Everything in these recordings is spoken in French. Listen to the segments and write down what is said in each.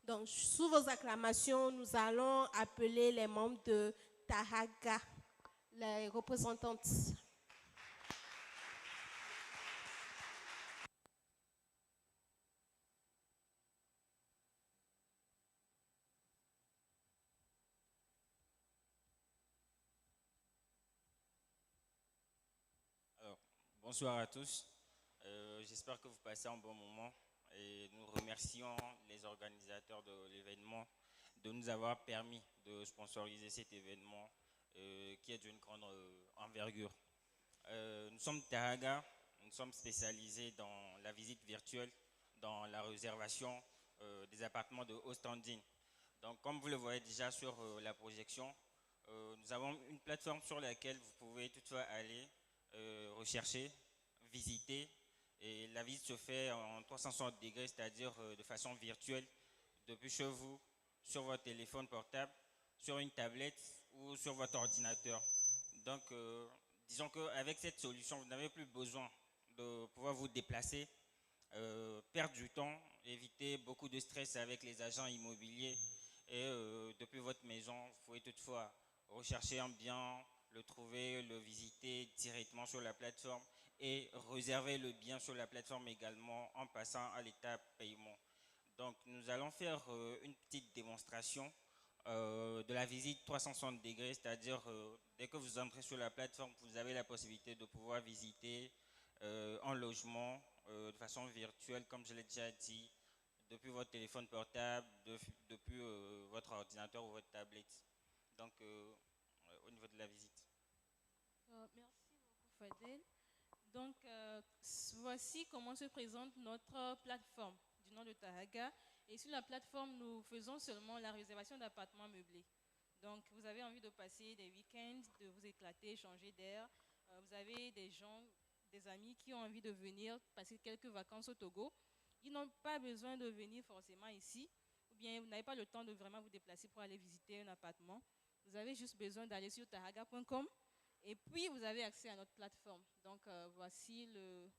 Donc, sous vos acclamations, nous allons appeler les membres de Tahaga, les représentantes. Alors, bonsoir à tous. J'espère que vous passez un bon moment et nous remercions les organisateurs de l'événement de nous avoir permis de sponsoriser cet événement qui est d'une grande envergure. Nous sommes Tahaga, nous sommes spécialisés dans la visite virtuelle, dans la réservation des appartements de haut standing. Donc, comme vous le voyez déjà sur la projection, nous avons une plateforme sur laquelle vous pouvez toutefois aller rechercher, visiter. Et la visite se fait en 360 degrés, c'est-à-dire de façon virtuelle, depuis chez vous, sur votre téléphone portable, sur une tablette ou sur votre ordinateur. Donc, disons qu'avec cette solution, vous n'avez plus besoin de pouvoir vous déplacer, perdre du temps, éviter beaucoup de stress avec les agents immobiliers. Et depuis votre maison, vous pouvez toutefois rechercher un bien, le trouver, le visiter directement sur la plateforme et réserver le bien sur la plateforme également en passant à l'étape paiement. Donc, nous allons faire une petite démonstration de la visite 360 degrés, c'est-à-dire dès que vous entrez sur la plateforme, vous avez la possibilité de pouvoir visiter un logement de façon virtuelle, comme je l'ai déjà dit, depuis votre téléphone portable, depuis votre ordinateur ou votre tablette. Donc, au niveau de la visite. Merci beaucoup, Fadel. Donc, voici comment se présente notre plateforme du nom de Tahaga. Et sur la plateforme, nous faisons seulement la réservation d'appartements meublés. Donc, vous avez envie de passer des week-ends, de vous éclater, changer d'air. Vous avez des gens, des amis qui ont envie de venir passer quelques vacances au Togo. Ils n'ont pas besoin de venir forcément ici, ou bien vous n'avez pas le temps de vraiment vous déplacer pour aller visiter un appartement. Vous avez juste besoin d'aller sur tahaga.com et puis vous avez accès à notre plateforme. Donc, voici le...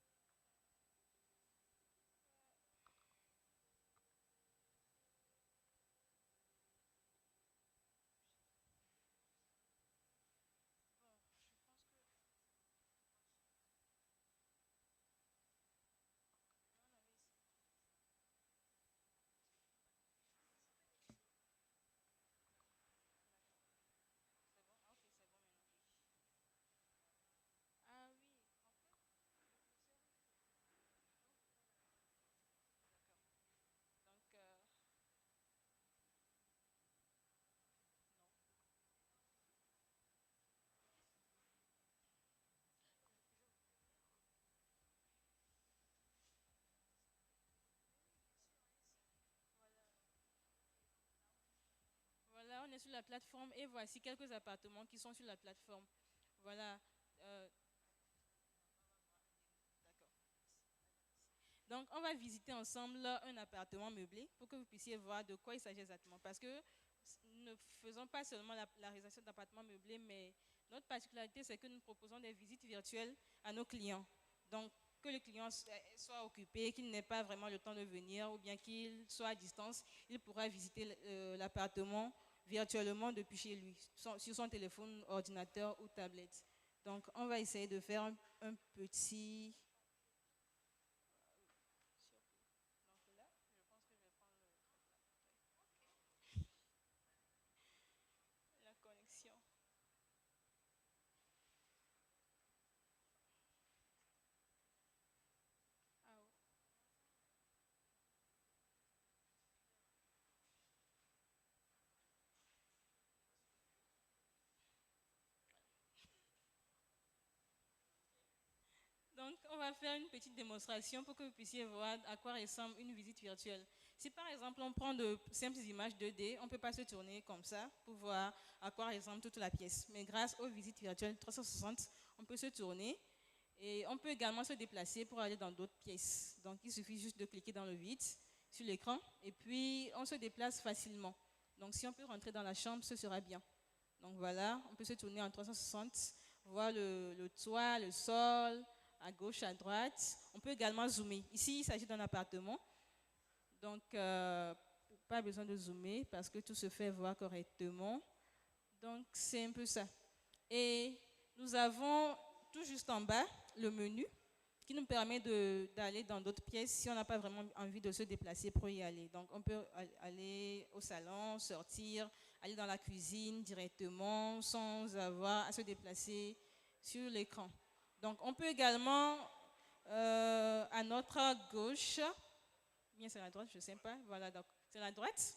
Ah oui, en fait, le curseur, d'accord. Donc, non. Voilà. Voilà, on est sur la plateforme et voici quelques appartements qui sont sur la plateforme. Voilà. euh, d'accord. Donc, on va visiter ensemble un appartement meublé pour que vous puissiez voir de quoi il s'agit exactement. Parce que nous ne faisons pas seulement la réalisation d'appartements meublés, mais notre particularité, c'est que nous proposons des visites virtuelles à nos clients. Donc, que le client soit occupé, qu'il n'ait pas vraiment le temps de venir, ou bien qu'il soit à distance, il pourra visiter l'appartement virtuellement depuis chez lui, sur son téléphone, ordinateur ou tablette. Donc, on va essayer de faire un petit... Donc là, je pense que je vais prendre la connexion. Ah, oh. Donc, on va faire une petite démonstration pour que vous puissiez voir à quoi ressemble une visite virtuelle. Si par exemple on prend de simples images 2D, on ne peut pas se tourner comme ça pour voir à quoi ressemble toute la pièce. Mais grâce aux visites virtuelles 360, on peut se tourner et on peut également se déplacer pour aller dans d'autres pièces. Donc, il suffit juste de cliquer dans le vide sur l'écran et puis on se déplace facilement. Donc, si on peut rentrer dans la chambre, ce sera bien. Donc voilà, on peut se tourner en 360, voir le toit, le sol, à gauche, à droite. On peut également zoomer. Ici, il s'agit d'un appartement. Donc, pas besoin de zoomer parce que tout se fait voir correctement. Donc, c'est un peu ça. Et nous avons tout juste en bas le menu qui nous permet d'aller dans d'autres pièces si on n'a pas vraiment envie de se déplacer pour y aller. Donc, on peut aller au salon, sortir, aller dans la cuisine directement sans avoir à se déplacer sur l'écran. Donc, on peut également, à notre gauche, bien c'est la droite, je ne sais pas, voilà, donc c'est la droite.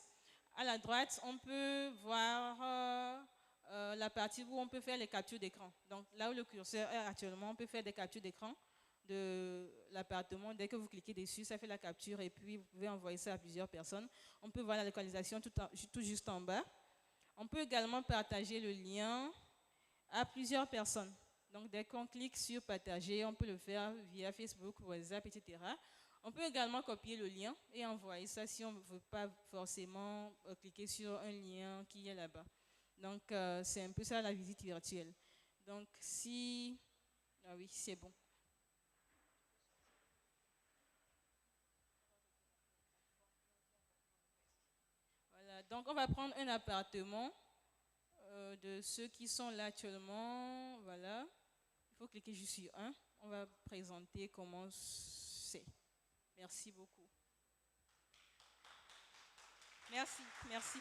À la droite, on peut voir la partie où on peut faire les captures d'écran. Donc, là où le curseur est actuellement, on peut faire des captures d'écran de l'appartement. Dès que vous cliquez dessus, ça fait la capture et puis vous pouvez envoyer ça à plusieurs personnes. On peut voir la localisation tout juste en bas. On peut également partager le lien à plusieurs personnes. Donc, dès qu'on clique sur partager, on peut le faire via Facebook, WhatsApp, etc. On peut également copier le lien et envoyer ça si on ne veut pas forcément cliquer sur un lien qui est là-bas. Donc, c'est un peu ça la visite virtuelle. Donc, si... Ah oui, c'est bon. Voilà, donc on va prendre un appartement de ceux qui sont là actuellement. Voilà, il faut cliquer juste sur un. On va présenter comment c'est. Merci beaucoup. Merci, merci.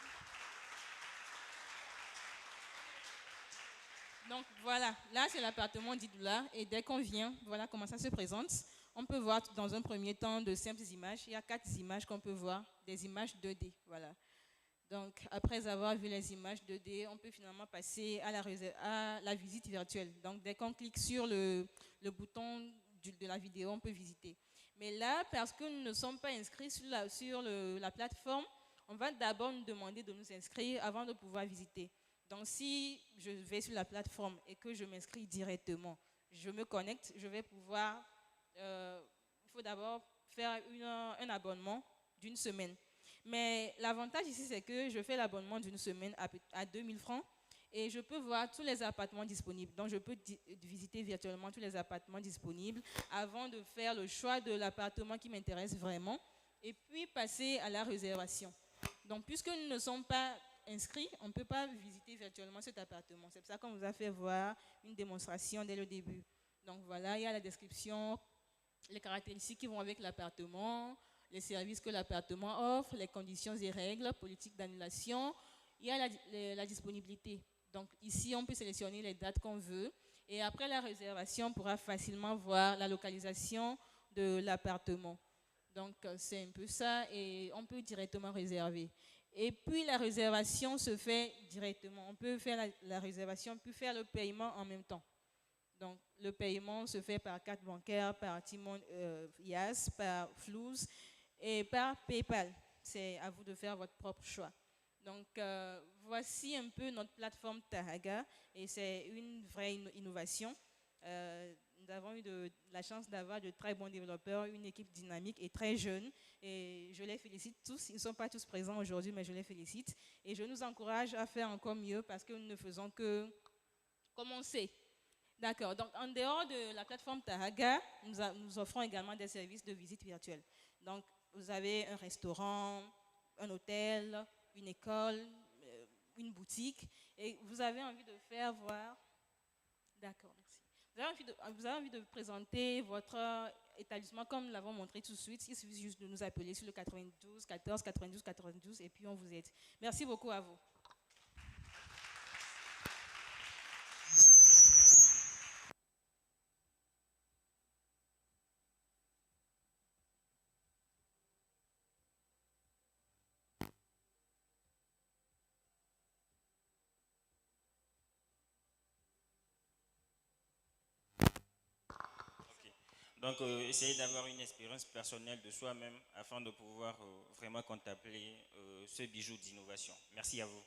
Donc voilà, là c'est l'appartement d'Idoula et dès qu'on vient, voilà comment ça se présente. On peut voir dans un premier temps de simples images. Il y a 4 images qu'on peut voir, des images 2D. Voilà. Donc après avoir vu les images 2D, on peut finalement passer à la visite virtuelle. Donc dès qu'on clique sur le bouton de la vidéo, on peut visiter. Mais là, parce que nous ne sommes pas inscrits sur la plateforme, on va d'abord nous demander de nous inscrire avant de pouvoir visiter. Donc, si je vais sur la plateforme et que je m'inscris directement, je me connecte, je vais pouvoir... il faut d'abord faire un abonnement d'une semaine. Mais l'avantage ici, c'est que je fais l'abonnement d'une semaine à 2000 francs et je peux voir tous les appartements disponibles. Donc, je peux visiter virtuellement tous les appartements disponibles avant de faire le choix de l'appartement qui m'intéresse vraiment et puis passer à la réservation. Donc, puisque nous ne sommes pas inscrits, on ne peut pas visiter virtuellement cet appartement. C'est pour ça qu'on vous a fait voir une démonstration dès le début. Donc voilà, il y a la description, les caractéristiques qui vont avec l'appartement, les services que l'appartement offre, les conditions et règles, politique d'annulation. Il y a la disponibilité. Donc ici, on peut sélectionner les dates qu'on veut. Et après la réservation, on pourra facilement voir la localisation de l'appartement. Donc c'est un peu ça et on peut directement réserver. Et puis la réservation se fait directement. On peut faire la réservation puis faire le paiement en même temps. Donc le paiement se fait par carte bancaire, par Timon Yas, par Flouz et par PayPal. C'est à vous de faire votre propre choix. Donc voici un peu notre plateforme Tahaga et c'est une vraie innovation. Nous avons eu la chance d'avoir de très bons développeurs, une équipe dynamique et très jeune. Et je les félicite tous. Ils ne sont pas tous présents aujourd'hui, mais je les félicite. Et je nous encourage à faire encore mieux parce que nous ne faisons que commencer. D'accord. Donc, en dehors de la plateforme Tahaga, nous offrons également des services de visite virtuelle. Donc, vous avez un restaurant, un hôtel, une école, une boutique. Et vous avez envie de faire voir... D'accord, merci. Vous avez envie de présenter votre établissement comme nous l'avons montré tout de suite. Il suffit juste de nous appeler sur le 92 14 92 92 et puis on vous aide. Merci beaucoup à vous. Donc, essayer d'avoir une expérience personnelle de soi-même afin de pouvoir vraiment contempler ce bijou d'innovation. Merci à vous.